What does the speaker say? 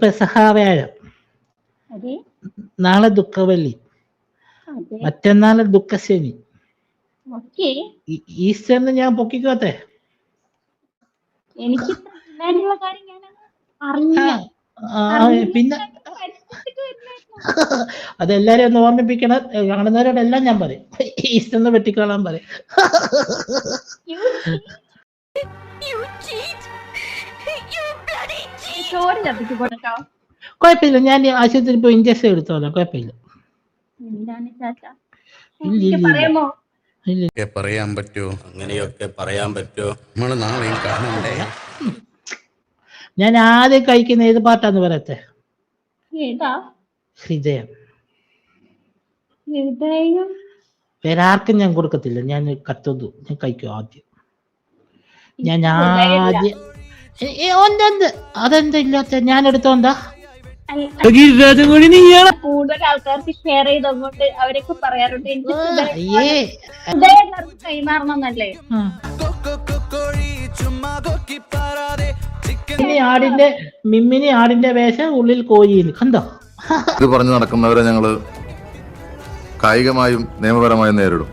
പെസഹ വ്യാഴം, അതെ നാളെ ദുഃഖവെള്ളി, അതെ മറ്റന്നാള് ദുഃഖശനി, ഓക്കെ. ഈസ്റ്ററിന് ഞാൻ പൊക്കിക്കോട്ടെ. എനിക്ക് ഇത്ര ഡിമാൻഡുള്ള കാര്യം ഞാൻ ആ, അറിഞ്ഞില്ല. പിന്നെ പഠിച്ചിട്ട് വരുന്നായിരുന്നു. അതെല്ലാരും ഒന്ന് ഓർമ്മിപ്പിക്കണം. കാണുന്നവരോടെല്ലാം ഞാൻ പറയും ഈസ്റ്ററിന് വെട്ടിക്കോളാൻ പറയും. ചോറ് ചത്തിക്ക് പോട്ടോ. കുഴപ്പമില്ല, ഞാൻ ആശുപത്രിയിൽ പോയി ഇഞ്ചക്ഷൻ എടുത്തോളാം, കുഴപ്പമില്ല. എന്താണ് ചാച്ച ഇല്ല പറയാമോ? പറയാൻ പറ്റുമോ? അങ്ങനെയൊക്കെ പറയാൻ പറ്റുമോ? നമ്മള് നാളെയും കാണണ്ടേ? ഞാൻ ആദ്യം കഴിക്കുന്ന ഏത് പാട്ടാന്ന് പറയട്ടെ? ഏതാ? ഹൃദയം. ഹൃദയം വേറെ ആർക്കും ഞാൻ കൊടുക്കത്തില്ല. ഞാൻ കത്തുന്നു, ഞാൻ കഴിക്കും ആദ്യം. ഞാൻ ഹൃദയമില്ല. ആദ്യം ഉണ്ട്. അതെന്താ ഇല്ലാത്ത? ഞാൻ എടുത്തോണ്ടാ കൂടുതൽ ആൾക്കാർക്ക് ഷെയർ ചെയ്തോണ്ട് അവരൊക്കെ പറയാറുണ്ട് എനിക്ക് അയ്യേ ഹൃദയം കൈമാറണമെന്നല്ലേ. മിമ്മിനി ആടിന്റെ വേഷം, ഉള്ളിൽ കോഴിയിൽ കണ്ടോ? ഇത് പറഞ്ഞു നടക്കുന്നവരെ ഞങ്ങള് കായികമായും നിയമപരമായും നേരിടും.